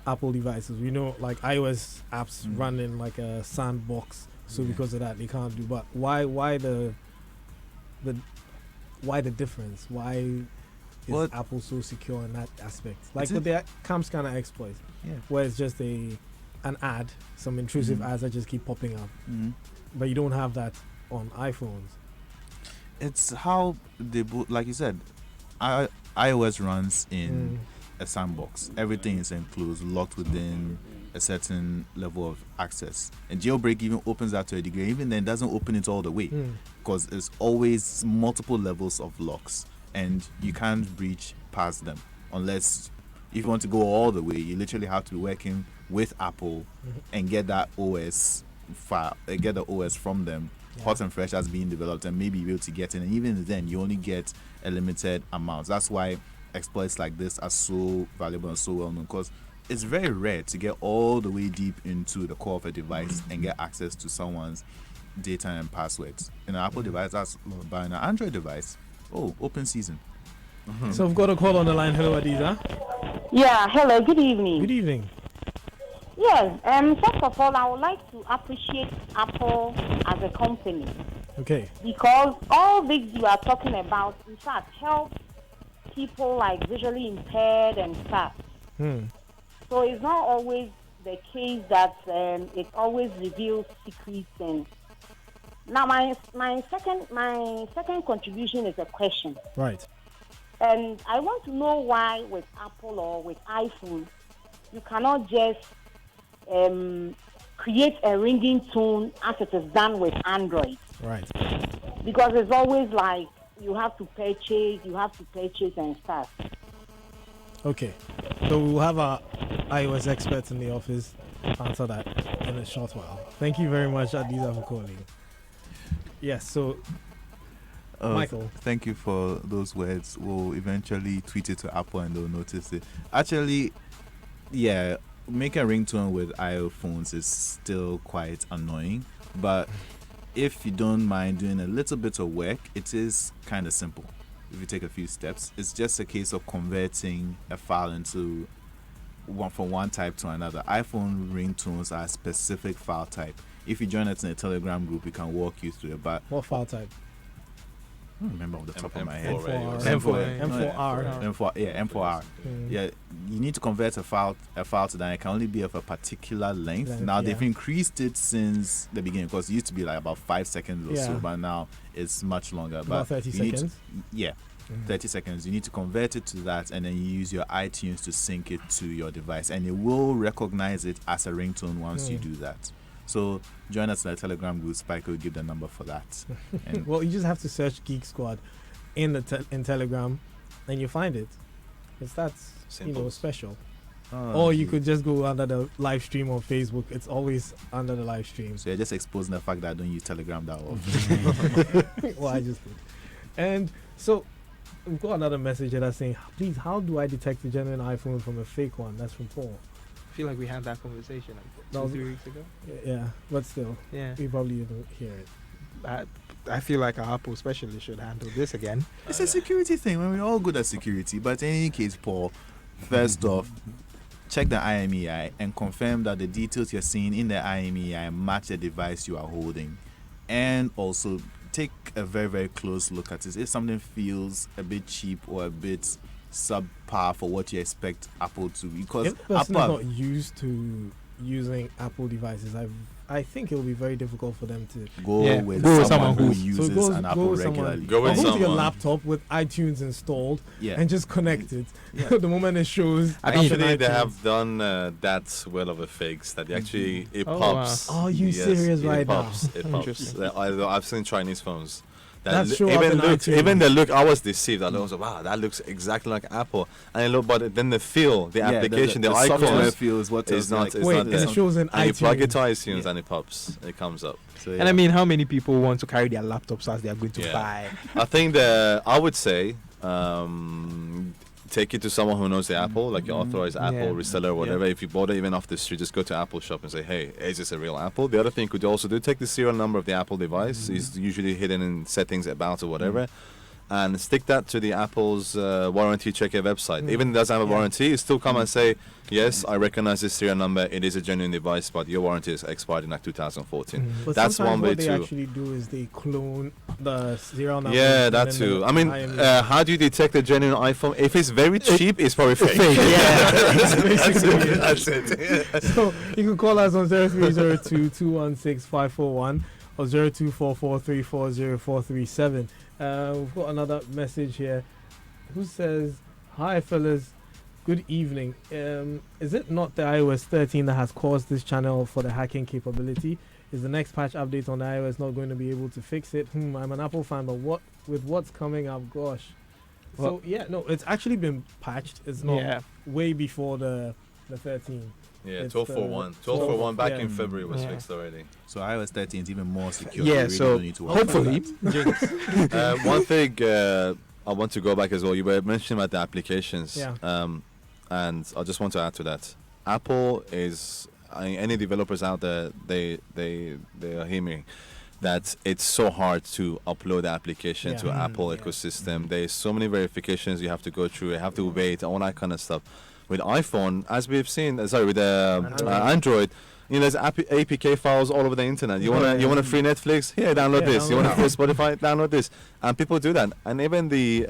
Apple devices? We know like iOS apps run in like a sandbox, so because of that they can't do. But why the difference? Why is Well, Apple so secure in that aspect? Like It's with their Cam Scanner exploits, where it's just an ad, some intrusive ads that just keep popping up, but you don't have that on iPhones. It's how they like you said, iOS runs in a sandbox. Everything is enclosed, locked within a certain level of access. And jailbreak even opens that to a degree. Even then, it doesn't open it all the way because there's always multiple levels of locks, and you can't breach past them unless if you want to go all the way. You literally have to be working with Apple and get that OS file, get the OS from them. Hot and fresh as being developed, and maybe you'll be able to get it. And even then, you only get a limited amount. That's why exploits like this are so valuable and so well known, because it's very rare to get all the way deep into the core of a device and get access to someone's data and passwords. In an Apple device, that's by an Android device. Oh, open season. So I've got a call on the line. Hello, Adiza. Yeah, hello, good evening. Good evening. Yes, first of all, I would like to appreciate Apple as a company Okay. because all this you are talking about, in fact, helps people like visually impaired and stuff. So it's not always the case that it always reveals secrets. And now my second contribution is a question. Right. And I want to know why with Apple or with iPhone, you cannot just create a ringing tone as it is done with Android. Right. Because it's always like you have to purchase and stuff. Okay. So we'll have our iOS experts in the office answer that in a short while. Thank you very much, Adiza, for calling. Yes, so Michael. Thank you for those words. We'll eventually tweet it to Apple and they'll notice it. Actually, yeah, making a ringtone with iPhones is still quite annoying, but if you don't mind doing a little bit of work, it is kind of simple. If you take a few steps, it's just a case of converting a file into from one type to another. iPhone ringtones are a specific file type. If you join us in a Telegram group, we can walk you through it. But What file type? I don't remember off the top of my head. M4, M4R. M4R. Yeah, you need to convert a file to that. It can only be of a particular length. Now they've increased it since the beginning, because it used to be like about 5 seconds or so, but now it's much longer. About 30 seconds. 30 seconds. You need to convert it to that, and then you use your iTunes to sync it to your device, and it will recognize it as a ringtone once you do that. So join us in the Telegram group. Spike will give the number for that. And Well, you just have to search Geek Squad in the in Telegram, and you find it. It's that Simple. special. Or you could just go under the live stream on Facebook. It's always under the live stream. So you're just exposing the fact that I don't use Telegram that often. Well, I just did. And so we've got another message here that's saying, please, how do I detect a genuine iPhone from a fake one? That's from Paul. I feel like we had that conversation like That was- 2-3 weeks ago. Yeah, but still, Yeah. we probably didn't hear it. I feel like our Apple specialist should handle this again. It's a security thing. When we're all good at security, but in any case, Paul, first off, check the IMEI and confirm that the details you're seeing in the IMEI match the device you are holding, and also take a very, very close look at it. If something feels a bit cheap or a bit subpar for what you expect Apple to, because If the person Apple, is not used to using Apple devices, I think it will be very difficult for them to Yeah, go with go with someone someone who who- uses go an Apple with someone- regularly. Go or with go to your someone. laptop with iTunes installed Yeah. and just connect it. Yeah. The moment it shows, Actually, they iTunes. have done that well of a fix that actually it Oh, pops. wow. Are you serious it right now? pops. It pops. Interesting. I've seen Chinese phones. That That show up in iTunes. even the look, I was deceived. I was like, wow, that looks exactly like Apple. And I look, but then the feel, the application, the software icons, feels what is not- it's Wait, not and there. it shows in and you plug it to iTunes. iTunes Yeah. and it pops. It comes up. So, And I mean, how many people want to carry their laptops as they are going to Yeah. buy? I think I would say, take it to someone who knows the Apple, like your authorized Apple Yeah. reseller or whatever. If you bought it even off the street, just go to Apple shop and say, hey, is this a real Apple? The other thing you could also do, take the serial number of the Apple device. It's usually hidden in settings about or whatever. And stick that to the Apple's warranty checker website. Even if it doesn't have a Yeah. warranty, you still come and say, yes, I recognize this serial number. It is a genuine device, but your warranty is expired in like 2014. But That's sometimes one way what they to. actually do is they clone the serial number. Yeah, and that then too. the I mean, IMEI. how do you detect a genuine iPhone? If it's very cheap, it's probably fake. Yeah, that's basically it. That's it. So you can call us on 0302-216-541 or 0244340437. We've got another message here who says, hi fellas, good evening. Is it not the iOS 13 that has caused this channel for the hacking capability? Is the next patch update on the iOS not going to be able to fix it? I'm an Apple fan, but what's coming up, gosh. So yeah, no, it's actually been patched. It's not Yeah. way before the 13. Yeah, It's 12.1. the 12.1 back yeah. in February was Yeah. fixed already. So iOS 13 is even more secure. Yeah, You really so don't need to worry about hopefully, that. One thing I want to go back as well. You were mentioning about the applications. Yeah. And I just want to add to that. Apple is any developers out there, they are hearing that it's so hard to upload the application Yeah. to Apple Yeah. ecosystem. There's so many verifications you have to go through. You have to wait, all that kind of stuff. With iPhone, as we've seen, with Android, there's APK files all over the internet. You want a free Netflix? Here, download Yeah, this. You want a download free Spotify? Download this. And people do that. And even the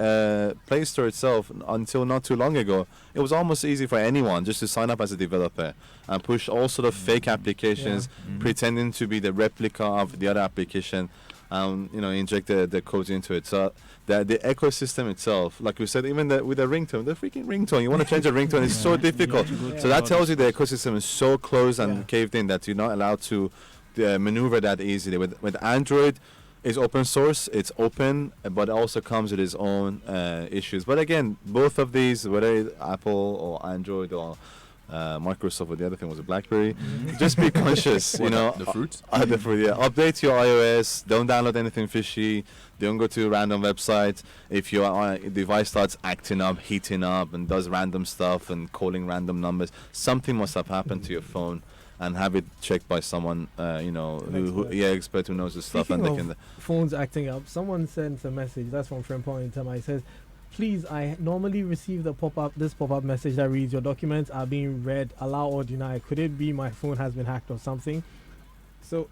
Play Store itself, until not too long ago, it was almost easy for anyone just to sign up as a developer and push all sort of fake applications, pretending to be the replica of the other application. Inject the codes into it. So the ecosystem itself, like we said, even with the ringtone, the freaking ringtone, you want to change a ringtone, it's so difficult. So that tells you the ecosystem is so close and Yeah. caved in that you're not allowed to maneuver that easily. With Android, it's open source, it's open, but it also comes with its own issues. But again, both of these, whether it's Apple or Android or Microsoft, or the other thing was a BlackBerry, just be conscious. The fruit? The fruit, yeah. Update your iOS. Don't download anything fishy. Don't go to random websites. If your device starts acting up, heating up, and does random stuff and calling random numbers, something must have happened to your phone. And have it checked by someone, expert who knows the stuff, and Speaking they of can. phones acting up, someone sends a message. That's from Frimpong in Tema. He says, please, I normally receive this pop-up message that reads, your documents are being read, allow or deny. Could it be my phone has been hacked or something? So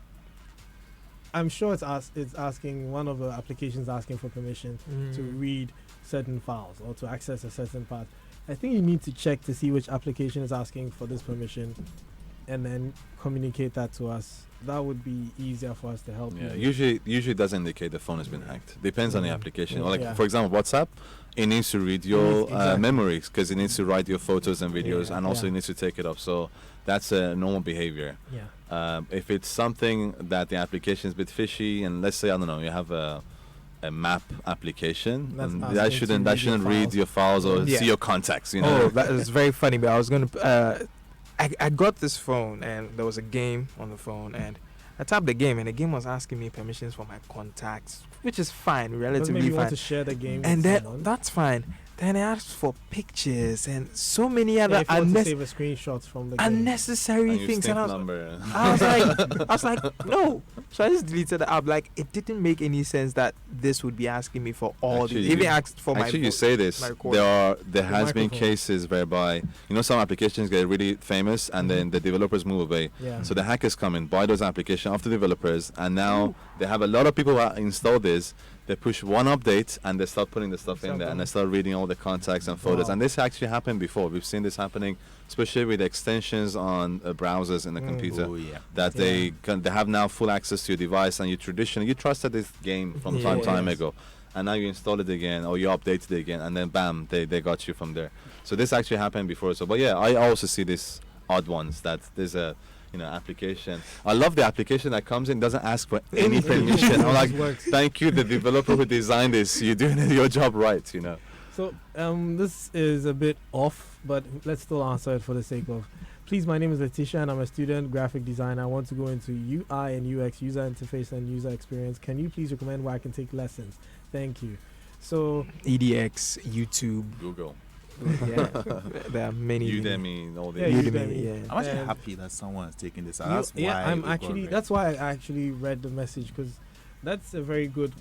I'm sure it's asking, one of the applications asking for permission to read certain files or to access a certain part. I think you need to check to see which application is asking for this permission and then communicate that to us. That would be easier for us to help Yeah, you. usually it doesn't indicate the phone has been hacked. Depends on the application. Or Yeah. for example, WhatsApp, it needs to read your Exactly. memories because it needs to write your photos and videos, Yeah, and also yeah. it needs to take it up. So that's a normal behavior. Yeah. If it's something that the application is a bit fishy, and let's say, I don't know, you have a map application. That's And asking that to shouldn't read your read files. your files or Yeah. see your contacts. You know. Oh, that is very funny. But I was gonna. I got this phone and there was a game on the phone and I tapped the game and the game was asking me permissions for my contacts, which is fine, Because relatively maybe you want fine. to share the game And with then someone. that's fine. Then it asked for pictures and so many Yeah, other if you want to save a screenshot from the game. unnecessary And your things. stink And number. I was like, no. So I just deleted the app. Like, it didn't make any sense that this would be asking me for all Actually, these. Even asked for Actually, my. you say this. my recording. There has been microphone. cases whereby some applications get really famous and then the developers move away. Yeah. So the hackers come in, buy those applications off the developers, and now they have a lot of people who install this. They push one update and they start putting the stuff in there and they start reading all the contacts and photos. Wow. And this actually happened before. We've seen this happening, especially with extensions on browsers in the computer. Oh yeah. That they have now full access to your device, and you trusted this game from time Yes. ago, and now you install it again or you update it again, and then bam, they got you from there. So this actually happened before. So, but yeah, I also see this odd ones that there's a application. I love the application that comes in, doesn't ask for any permission. I'm like, It works. thank you, the developer who designed this. You're doing your job right, So this is a bit off, but let's still answer it for the sake of. Please, my name is Letitia and I'm a student graphic designer. I want to go into UI and UX, user interface and user experience. Can you please recommend where I can take lessons? Thank you. So EDX, YouTube. Google, Yeah, there are many. Udemy, all the Yeah, Udemy, Udemy. yeah. I'm actually And happy that someone is taking this. you- That's yeah, why I'm it got actually. read. That's why I actually read the message because that's a very good,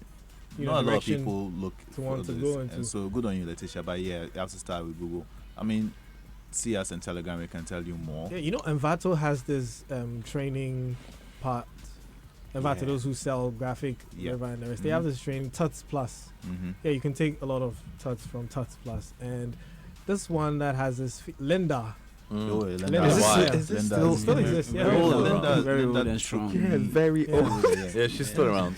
Not a lot of direction. people look to for want to this, go into. and so good on you, Letitia. But yeah, you have to start with Google. I mean, see us on Telegram. We can tell you more. Yeah, Envato has this training part. Envato, Yeah. those who sell graphic, Yeah. whatever, and the rest. They have this training, Tuts Plus. Mm-hmm. Yeah, you can take a lot of Tuts from Tuts Plus, and this one that has this Linda. Oh, Linda, Linda, is this- why? is this Linda still exists? Yeah, very very old. old. Linda, Very old Linda and strong. Yeah, very Yeah. old. Yeah, she's still around.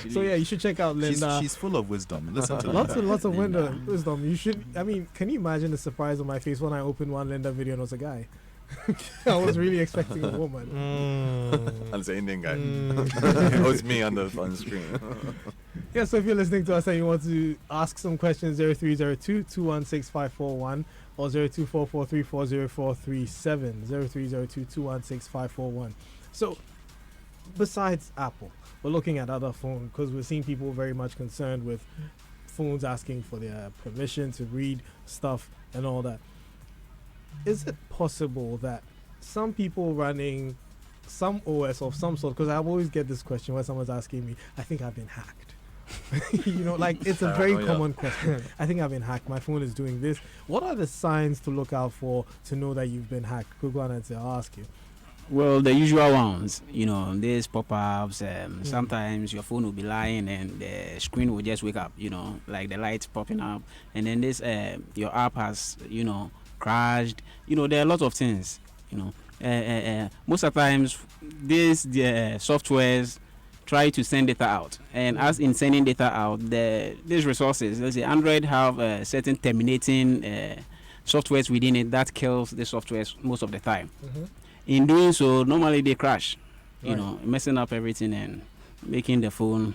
So yeah, you should check out Linda. She's full of wisdom. Listen to Lots Linda. and lots of wisdom. You should. I mean, can you imagine the surprise on my face when I opened one Linda video and it was a guy? I was really expecting a woman. Mm. And it's an Indian guy. Mm. It was me on the screen. Yeah, so if you're listening to us and you want to ask some questions, 0302-216-541 or 0244340437, 0302-216-541. So, besides Apple, we're looking at other phones because we're seeing people very much concerned with phones asking for their permission to read stuff and all that. Is it possible that some people running some OS of some sort, because I always get this question when someone's asking me, I think I've been hacked. Like it's a very Paranoia. common question. I think I've been hacked. My phone is doing this. What are the signs to look out for to know that you've been hacked? Quick one answer, I'll ask you. Well, the usual ones, these pop-ups. Sometimes your phone will be lying and the screen will just wake up, like the lights popping up, and then this your app has, crashed. There are a lot of things. Most of the times, these softwares try to send data out, and as in sending data out, these resources, let's say Android have certain terminating softwares within it that kills the softwares most of the time. In doing so, normally they crash, Right. messing up everything and making the phone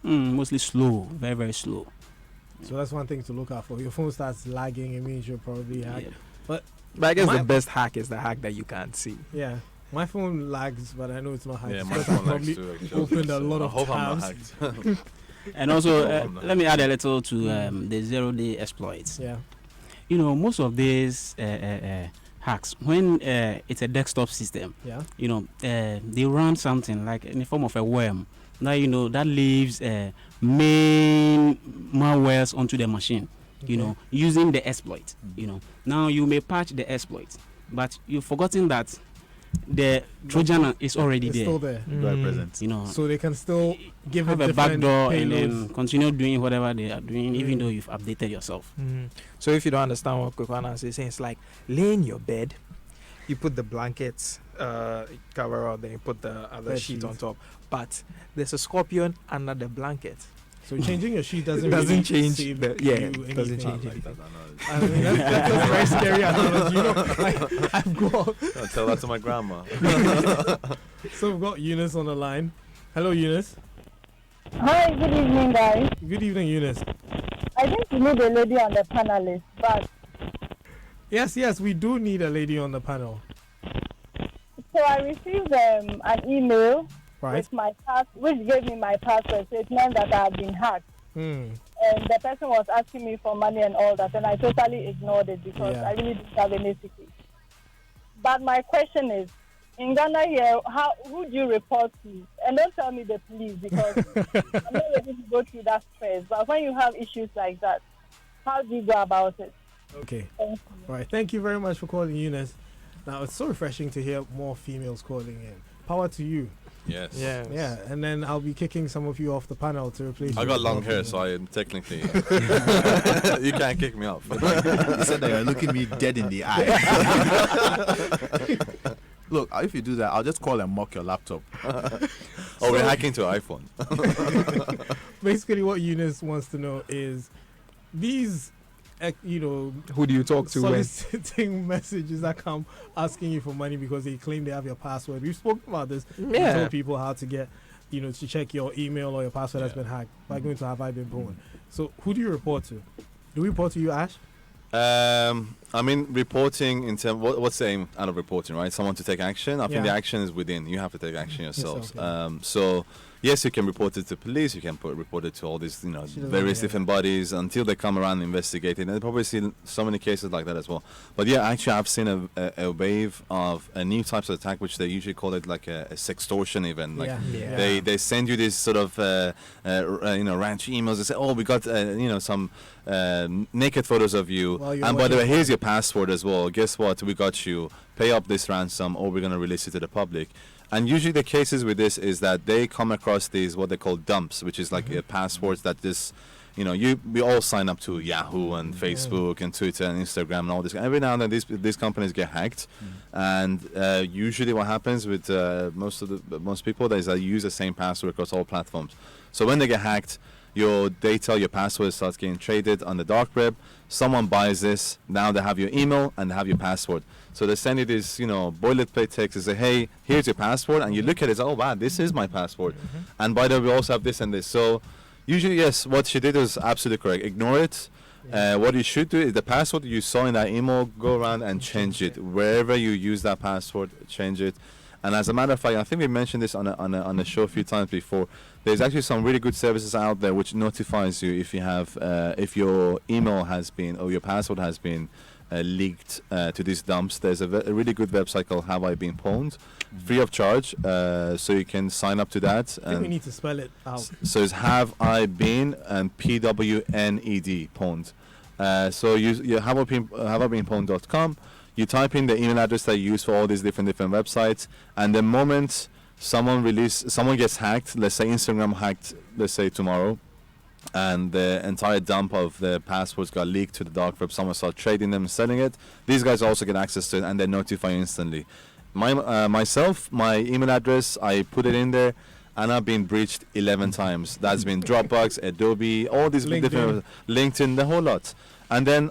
mostly slow, very, very slow. So that's one thing to look out for. Your phone starts lagging, it means you're probably hacked. Yeah. But I guess My- the best hack is the hack that you can't see. Yeah. My phone lags, but I know it's not hacked. Yeah, It's my because I phone likes probably to actually. opened a lot I of hope I'm not tabs. hacked. And also, Oh, let me add a little to the zero-day exploits. Yeah. Most of these hacks, when it's a desktop system, Yeah. they run something like in the form of a worm. Now, that leaves main malwares onto the machine, Okay. using the exploit. Now you may patch the exploit, but you've forgotten that the Trojan is already It's there. still there. Right present. So they can still give Have it a different backdoor and then payloads. continue doing whatever they are doing, even Mm. though you've updated yourself. So if you don't understand what Kwekwana is saying, it's like lay in your bed, you put the blankets cover out, then you put the other Bed sheet on sheet. top. But there's a scorpion under the blanket. So changing your sheet doesn't Doesn't really change save the- yeah, you it doesn't anything. change Like anything. that, I know. I mean, that's a very scary analogy. I've got I'll tell that to my grandma. so we've got Eunice on the line. Hello, Eunice. Hi, good evening, guys. Good evening, Eunice. I think we need a lady on the panelist, but Yes, we do need a lady on the panel. so I received an email Right. with my which gave me my password. So it meant that I had been hacked, and the person was asking me for money and all that, and I totally ignored it because Yeah. I really didn't have any secret. But my question is, in Ghana here, who do you report to? And don't tell me the police because I'm not ready to go through that stress. But when you have issues like that, how do you go about it? Okay. Thank you. All right. Thank you very much for calling, Eunice. Now, it's so refreshing to hear more females calling in. Power to you. Yes. Yeah. And then I'll be kicking some of you off the panel to replace I you got with long more hair, females. so I am technically. You can't kick me off. You said that you're looking me dead in the eye. Look, if you do that, I'll just call and mock your laptop. Oh, we're hacking to iPhone. Basically, what Eunice wants to know is these, Who do you talk to when? soliciting messages that come asking you for money because they claim they have your password. We've spoken about this. We Yeah. told people how to get, to check your email or your password has Yeah. been hacked by going to Have I Been Pwned. So who do you report to? Do we report to you, Ash? I mean, reporting in terms. What's the aim out of reporting, right? Someone to take action. I think the Yeah. action is within. You have to take action yourselves. Yourself, So yes, you can report it to police. You can report it to all these, She doesn't various care. different bodies until they come around and investigate it. And I've probably seen so many cases like that as well. But yeah, actually, I've seen a wave of a new types of attack, which they usually call it like a sextortion event. Like Yeah. they send you this sort of ranch emails. They say, oh, we got some naked photos of you, While you're and by the way, watching- here's your password as well. Guess what? We got you. Pay up this ransom, or we're gonna release it to the public. And usually the cases with this is that they come across these what they call dumps, which is like passwords that this. We all sign up to Yahoo and Facebook and Twitter and Instagram and all this. Every now and then, these companies get hacked, and usually what happens with most people is they use the same password across all platforms. So when they get hacked, your data, your password starts getting traded on the dark web. Someone buys this. Now they have your email and they have your password. So they send you this, boilerplate text and say, hey, here's your password. And you look at it, oh, wow, this is my password. And by the way, we also have this and this. So usually, yes, what she did was absolutely correct. Ignore it. What you should do is the password you saw in that email, go around and change it. Wherever you use that password, change it. And as a matter of fact, I think we mentioned this on a show a few times before. There's actually some really good services out there which notifies you if you have if your email has been or your password has been leaked to these dumps. There's a really good website called Have I Been Pwned, free of charge, so you can sign up to that. I think we need to spell it out. So it's Have I Been and PWNED Pwned. So you have I been pwned.com. You type in the email address that you use for all these different websites, and the moment someone gets hacked, let's say Instagram hacked, let's say tomorrow, and the entire dump of the passwords got leaked to the dark web, someone started trading them, selling it, these guys also get access to it, and they notify you instantly. My email address, I put it in there, and I've been breached 11 times. That's been Dropbox, Adobe, all these different LinkedIn, the whole lot. And then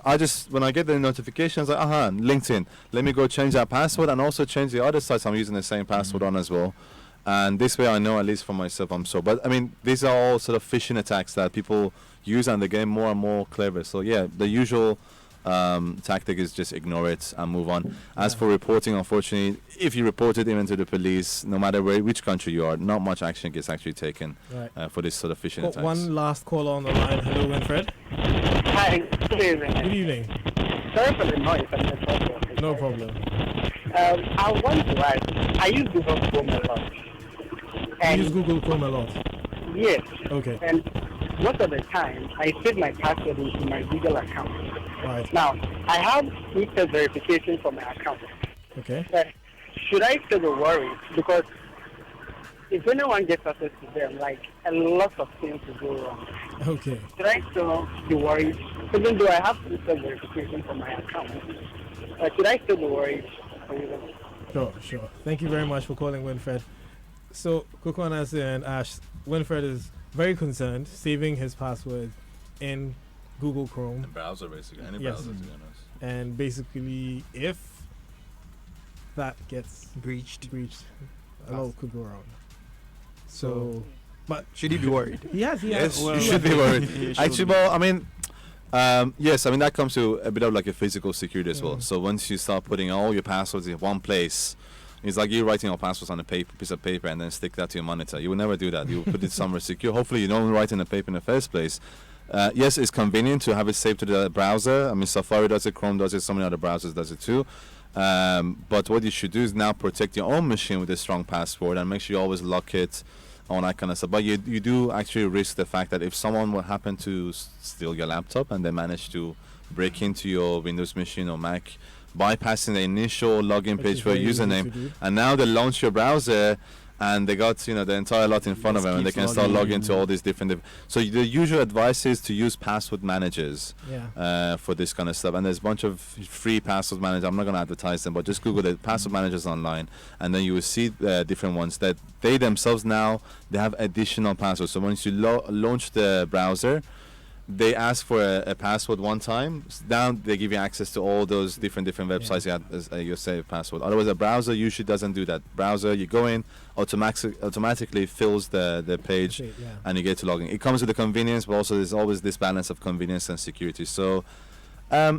when I get the notifications, like, LinkedIn, let me go change that password and also change the other sites I'm using the same password on as well. And this way I know, at least for myself, I'm sure. But I mean, these are all sort of phishing attacks that people use, and they get more and more clever. So yeah, the usual tactic is just ignore it and move on. As for reporting, unfortunately, if you report it even to the police, no matter which country you are, not much action gets actually taken for this sort of phishing attacks. One last call on the line. Hello, Winfred. Hi, good evening. Good evening. Sorry for the noise. I'm the problem. No problem. I want to ask, I use Google Chrome a lot. You And use Google Chrome a lot. yes, Okay. and most of the time, I save my password into my Google account. Right. Now, I have two-step verification for my account. Okay. But should I still be worried? Because if anyone gets access to them, like a lot of things will go wrong. Okay. Should I still be worried? Even though I have two-step verification for my account, should I still be worried? Sure. Thank you very much for calling, Winfred. So, Kokonas and Ash, Winfred is very concerned saving his password in Google Chrome. Browser, basically. Any Yes. browser, to be honest. And basically, if that gets Breached. a lot could go wrong. So, But should he be worried? Yes, Yes, well, you should be worried. you should Actually, be. well, I mean, yes, I mean that comes to a bit of like a physical security as well. Mm. So once you start putting all your passwords in one place, it's like you writing your passwords on a piece of paper and then stick that to your monitor. You will never do that. You will put it somewhere secure. Hopefully, you don't write in the paper in the first place. Yes, it's convenient to have it saved to the browser. I mean, Safari does it, Chrome does it, so many other browsers does it too. But what you should do is now protect your own machine with a strong password and make sure you always lock it, all that kind of stuff. But you do actually risk the fact that if someone will happen to steal your laptop and they manage to break into your Windows machine or Mac, bypassing the initial login which page is for a very easy to username, do. and now they launch your browser and they got the entire lot in front of Just them and they keeps can start logging logging in. into all these different so the usual advice is to use password managers Yeah. for this kind of stuff, and there's a bunch of free password managers. I'm not going to advertise them, but just Google the password managers online and then you will see different ones that they themselves now they have additional passwords. So once you launch the browser, they ask for a password one time. Now they give you access to all those different websites you had as your saved password. Otherwise, a browser usually doesn't do that. Browser, you go in, automatically fills the page, That's it, yeah. and you get to log in. It comes with the convenience, but also there's always this balance of convenience and security. So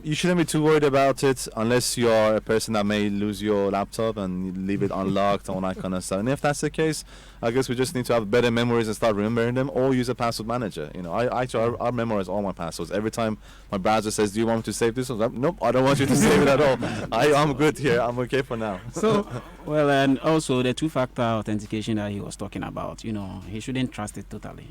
you shouldn't be too worried about it unless you are a person that may lose your laptop and you leave it unlocked, all that kind of stuff. And if that's the case, I guess we just need to have better memories and start remembering them, or use a password manager. I memorize all my passwords. Every time my browser says, "Do you want me to save this?" I'm like, "Nope, I don't want you to save it at all. I'm good here. I'm okay for now." So Well, and also the two-factor authentication that he was talking about, he shouldn't trust it totally.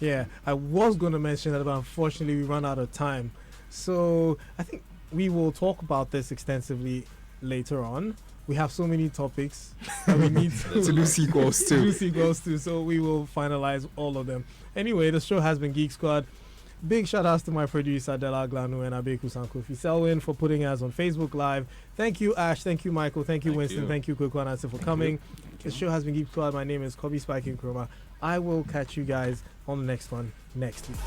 yeah, I was going to mention that, but unfortunately we run out of time. So I think we will talk about this extensively later on. We have so many topics that we need To do sequels to too. do sequels to, so we will finalize all of them. Anyway, the show has been Geek Squad. Big shout outs to my producer Dela Glanu and Abeku Sankofi Selwyn for putting us on Facebook Live. Thank you, Ash. Thank you, Michael. Thank you, Thank Winston. you. Thank you, Kwekwa Nancy, for coming. The show has been Geek Squad. My name is Kobe Spike Nkrumah. I will catch you guys on the next one next week.